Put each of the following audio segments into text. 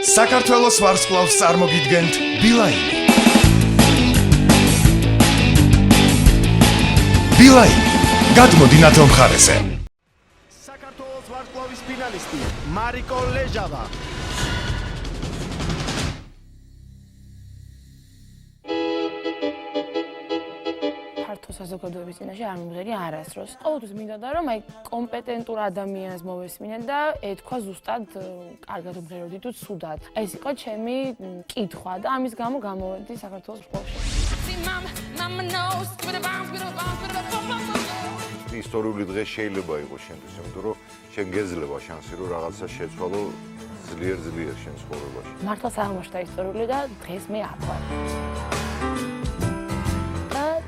საქართველოს ვარსკვლავს წარმოგიდგენთ ბილაინი. ბილაინი, გადმოდინათ მხარეზე. საქართველოს ვარსკვლავის ფინალისტი მარიკო ლეჟავა. საზოგადოების წინაშე არ მიმღერი არასდროს. ყოველთვის მინდოდა რომ აი კომპეტენტურ ადამიანს მოვესმინენ და ეთქვა ზუსტად კარგად ვმღეროდი თუ ცუდად. ეს იყო ჩემი კითხვა და ამის გამო გამოვედი საქართველოს ვარსკვლავში. ისტორიული დღე შეიძლება იყოს შენთვის, იმიტომ რომ შენ გეძლება შანსი რომ რაღაცა შეცვალო ძლიერ შენ ცხოვრებაში. მართლაც აღმოჩნდა ისტორიული და დღეს მე აქ ვარ.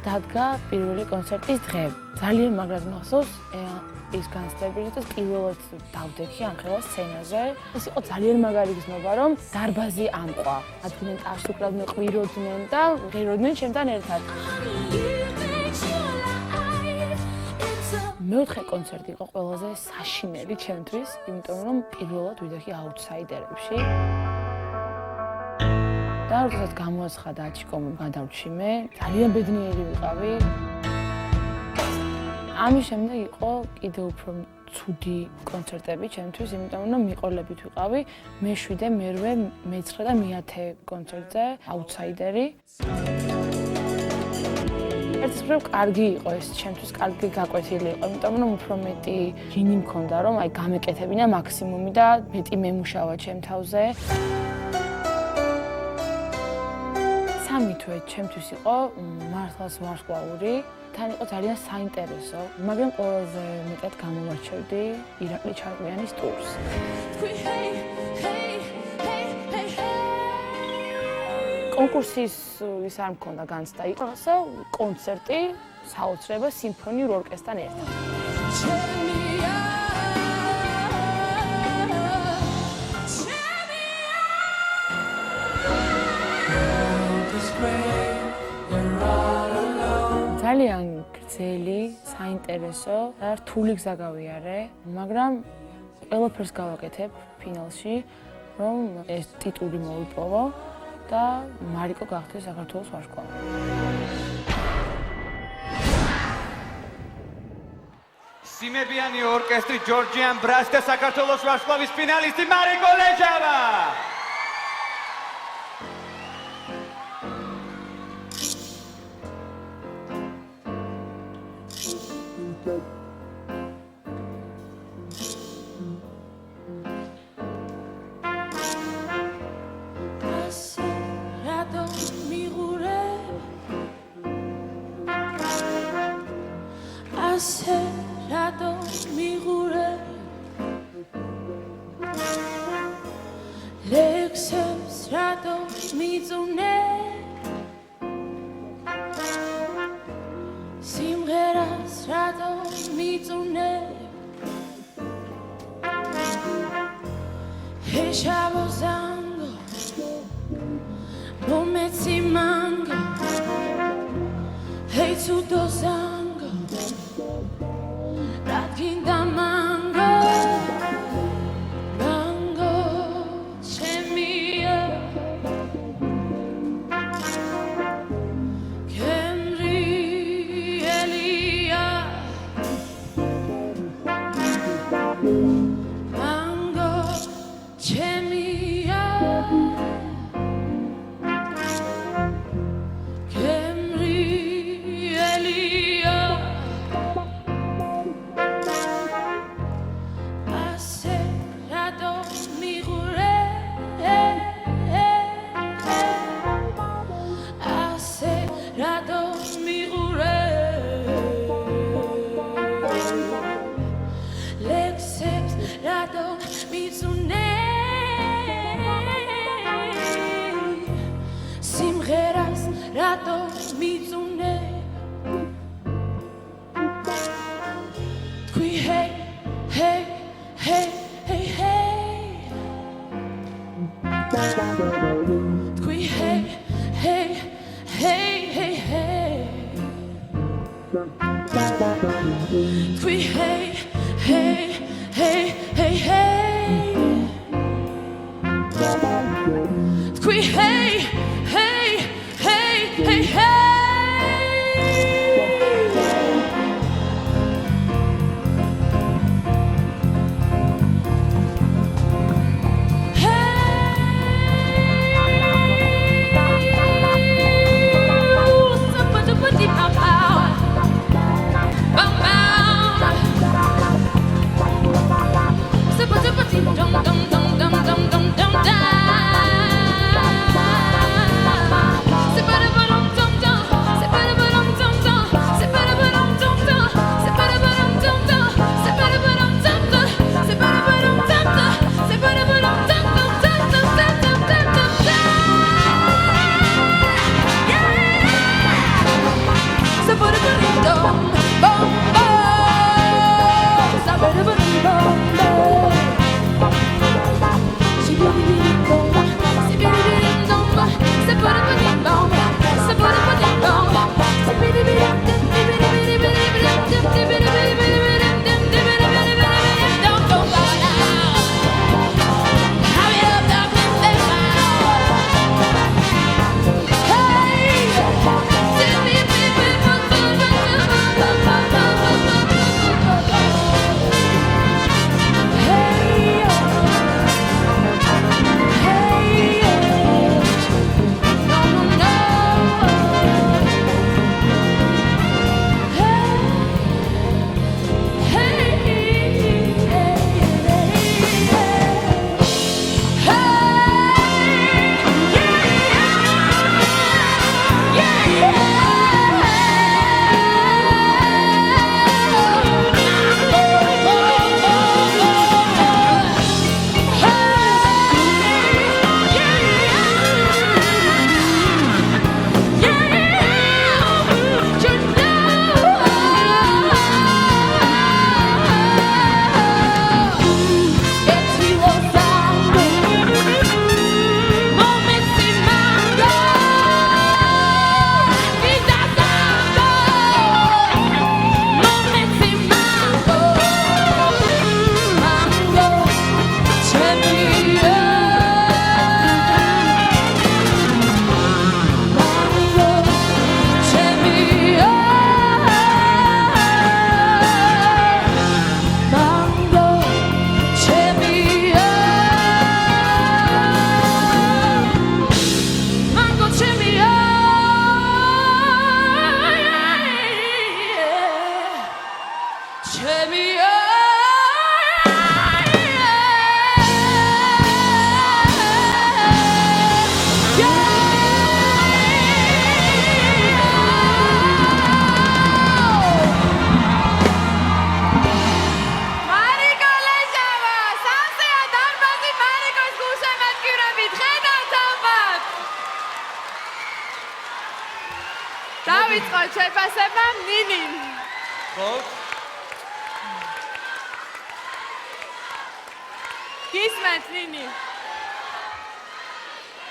დადგა პირველი კონცერტის დღე. ძალიან მაგრად მახსოვს ის განსხვავებული და პირველად დავდექი ამხელა სცენაზე. ეს იყო ძალიან მაგარი გზნობა, რომ დარბაზი ამყვა. ადგილენ ტარს უკრავდნენ, ყვიროდნენ და ღეროდნენ ჩემთან ერთად. მეოთხე კონცერტი იყო ყველაზე საშინელი ჩემთვის, იმიტომ რომ პირველად ვიდექი აუთსაიდერებში. და როდესაც გამოაცხადა აჩიკომ გადავრჩი მე, ძალიან ბედნიერი ვიყავი. ამის შემდეგ იყო კიდევ უფრო ცუდი კონცერტები ჩემთვის, იმიტომ რომ მიყოლებით ვიყავი მე-7, მე-8, მე-9 და მე-10 კონცერტზე, აუთსაიდერი. ერთის მხრივ კარგი იყო ეს, ჩემთვის კარგი გაკვეთილი იყო, იმიტომ რომ უფრო მეტი გინი მქონდა, რომ აი გამეკეთებინა მაქსიმუმი და მეტი მემუშავა ჩემ თავზე. სამი თვე ჩემთვის იყო მართლაც ვარსკვლავური, თან იყო ძალიან საინტერესო, მაგრამ ყველაზე მეტად გამოვარჩევდი ირაკლი ჩარკვიანის ტურს. კონკურსის ის არ მქონდა განცდა, იყო კონცერტი საოცრება სიმფონიურ ორკესტრთან ერთად. ძალიან გრძელი, საინტერესო და რთული გზა გავიარე, მაგრამ ყველაფერს გავაკეთებ ფინალში, რომ ეს ტიტული მოვიპოვო და მარიკო გახდეს საქართველოს ვარსკვლავი. სიმებიანი ორკესტრი ჯორჯიან ბრას და საქართველოს ვარსკვლავის ფინალისტი მარიკო ლეჟავა. ლექსებს რატო მიწუნე სიმღერას რატო მიწუნე ეშავო ზანგო მომეცი მანგო ეცუდო ზანგო რადგინდა მანგო Rato mizune Twi hey hey hey hey hey Twi hey hey hey hey hey Twi hey hey hey hey hey Squee, hey, hey, hey, hey, hey. დავიწყოთ შეფასება ნინი. ხო? გისმენთ ნინი. ხო,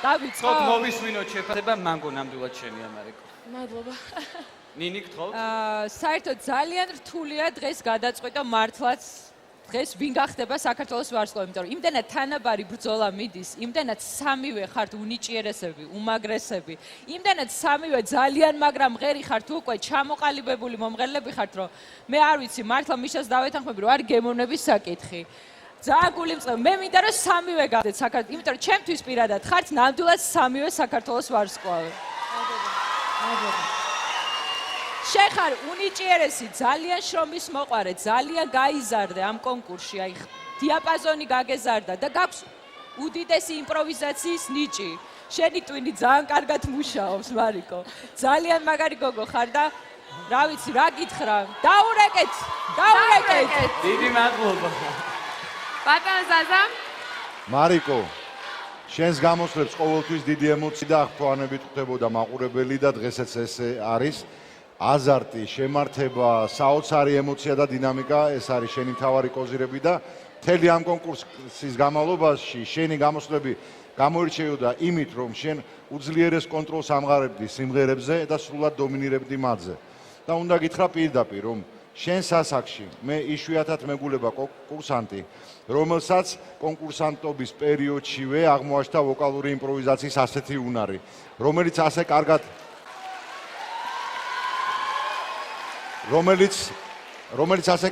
დავიწყოთ. მოვისმინოთ შეფასება მანგო ნამდვილად ჩემია მარიკო. მადლობა. ნინი გთხოვთ? საერთოდ ძალიან რთულია დღეს გადაწყვიტო მართლაც დღეს ვინ გახდება საქართველოს ვარსკვლავი, იმიტომ რომ იმდენად თანაბარი ბრძოლა მიდის, იმდენად სამივე ხართ უნიჭიერესები, უმაგრესები, იმდენად სამივე ძალიან მაგრამ ღერი ხართ უკვე ჩამოყალიბებული მომღერლები ხართ, რომ მე არ ვიცი, მართლა მიშას დავეთანხმები, რომ არის გემოვნების საკითხი. ძალიან გული მწყება, მე მინდა რომ სამივე გავდეთ საქართველოს, იმიტომ რომ ჩემთვის პირადად ხართ ნამდვილად სამივე საქართველოს ვარსკვლავი. შეხარ უნიჭიერესი, ძალიან შრომის მოყვარე, ძალიან გაიზარდე ამ კონკურსში, აი დიაპაზონი გაგეზარდა და გაქვს უდიდესი იმპროვიზაციის ნიჭი. შენი ტვინი ძალიან კარგად მუშაობს, მარიკო. ძალიან მაგარი გოგო ხარ და რა ვიცი, რა გითხრა? დაურეკეთ. დიდი მადლობა. ბატონ ზაზა. მარიკო, შენს გამოსვლებს ყოველთვის დიდი ემოცია და აღფრთოვანებით ხვდებოდა მაყურებელი და დღესაც ესე არის. აზარტი, შემართება, საოცარი ემოცია და დინამიკა, ეს არის შენი მთავარი კოზირები და მთელი ამ კონკურსის განმავლობაში შენი გამოსვლები გამოირჩეოდა იმით, რომ შენ უძლიერეს კონტროლს ამღარებდი სიმღერებზე და სრულად დომინირებდი მათზე. და უნდა გითხრა პირდაპირ, რომ შენ სასახში მე იშვიათად მეგულება კონკურსანტი, რომელსაც კონკურსანტობის პერიოდშივე აღმოაჩნდა ვოკალური იმპროვიზაციის ასეთი უნარი, რომელიც ასე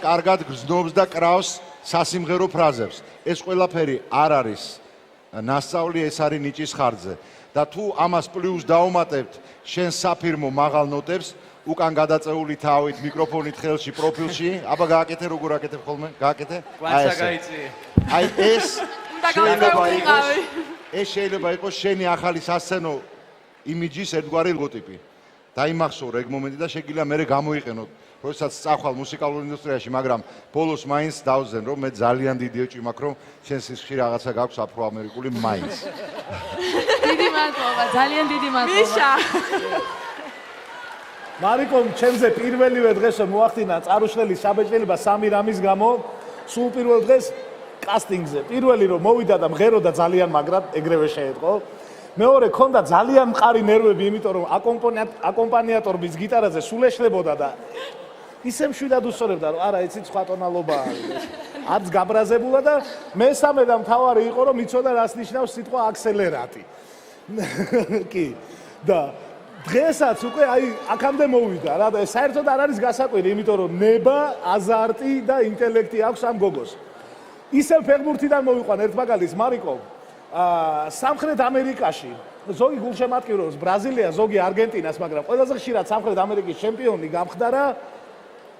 კარგად გრძნობს და კრავს სასიმღერო ფრაზებს. ეს ყველაფერი არ არის ნასწავლი, ეს არის ნიჭის ხარჯზე. და თუ ამას პლუს დაუმატებთ შენ საფირმო მაღალ ნოტებს, უკან გადაწეული თავით, მიკროფონით ხელში, პროფილში, აბა გააკეთე როგორ აკეთებ ხოლმე? გააკეთე? კვანცა გაიწიე. აი ეს შეიძლება იყოს შენი ახალი სასცენო იმიჯის ერთგვარი ლოგოტიპი. დაიმახსოვრე ეგ მომენტი და შეგიძლია მე გამოიყენოთ, როდესაც წახვალ მუსიკალურ ინდუსტრიაში, მაგრამ ბოლოს მაინც დავზენ, რომ მე ძალიან დიდი ეჭვი მაქვს, რომ შენ სისხლში რაღაცა გაქვს აფრო-ამერიკული მაინც. დიდი მადლობა, ძალიან დიდი მადლობა. მიშა მარიკომ ჩემზე პირველივე დღესვე მოახდინა წარუშლელი საბეჭდილება 3 რამის გამო, სულ პირველ დღეს კასტინგზე. პირველი რომ მოვიდა და მღეროდა ძალიან მაგრად, ეგრევე შეეწყო. მეორე ქონდა ძალიან მყარი ნერვები, იმიტომ რომ აკომპანიატორების გიტარაზე სულ ეშლებოდა და ისე მშვიდად უსწორებდა, რომ არა, იცით სხვა ტონალობა არის. არც გაბრაზებულა და მესამე და მთავარი იყო, რომ იცოდა რას ნიშნავს სიტყვა აქსელერატი. კი. და დღესაც უკვე აი აქამდე მოვიდა რა და საერთოდ არ არის გასაკვირი, იმიტომ რომ ნება, აზარტი და ინტელექტი აქვს ამ გოგოს. ისევ ფეხბურთიდან მოვიყვან ერთ მაგალითს, მარიკო. სამხრეთ ამერიკაში ზოგი გულშემატკივრობს ბრაზილია, ზოგი არგენტინას, მაგრამ ყველაზე ხშირად სამხრეთ ამერიკის ჩემპიონი გამხდარა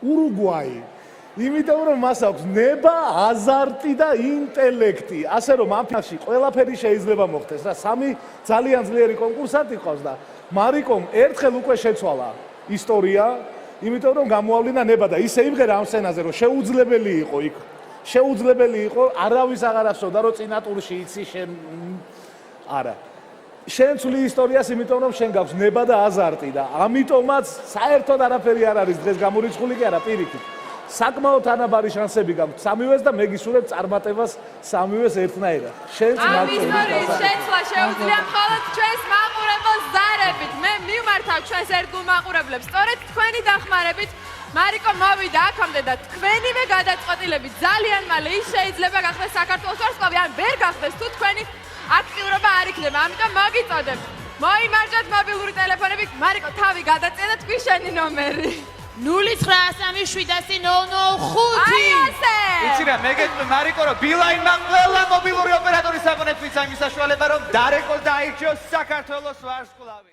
ურუგვაი. იმიტომ რომ მას აქვს ნება, აზარტი და ინტელექტი. ასე რომ ამ ფინალში ყველაფერი შეიძლება მოხდეს რა. 3 ძალიან ძლიერი კონკურსანტი ყავს და მარიკომ ერთხელ უკვე შეცვალა ისტორია, იმიტომ რომ გამოავლინა ნება და ისე იმღერა ამ სცენაზე, რომ შეუძლებელი იყო იქ. შეუძლებელი იყო, არავის აღარ ახსოვდა, რომ წინა ტურში იცი შენ არა. შენ ცვლი ისტორიას, იმიტომ რომ შენ გაქვს ნება და აზარტი და ამიტომაც საერთოდ არაფერი არ არის დღეს გამორიცხული კი არა, პირიქით. საკმაოდ ანაბარი შანსები გაქვს სამივეს და მე გისურვებ წარმატებას სამივეს ერთნაირად. შენც ამ მოგწევს ისტორიის შეცვლა შეუძლია მხოლოდ ჩვენს მაყურებელს ზარებით. მე მივმართავ ჩვენს ერთგულ მაყურებლებს. სწორედ თქვენი დახმარებით მარიკო მოვიდა აქამდე და თქვენივე გადაწყვეტილებით ძალიან მალე ის შეიძლება გახდეს საქართველოს ვარსკვლავი, ან ვერ გახდეს თუ თქვენი აქტიურობა არ იქნება. ამიტომ მოგიწოდებთ. მოიმარჯვეთ მობილური ტელეფონები. მარიკო, თავი გადაწია და თქვი შენი ნომერი. 09370005. აი ასე! იცი რა, მეგეთქვი მარიკო, რომ ბილაინმა ყველა მობილური ოპერატორის აკონებს მისცა იმ საშუალება, რომ დარეკოს და აირჩიოს საქართველოს ვარსკვლავი.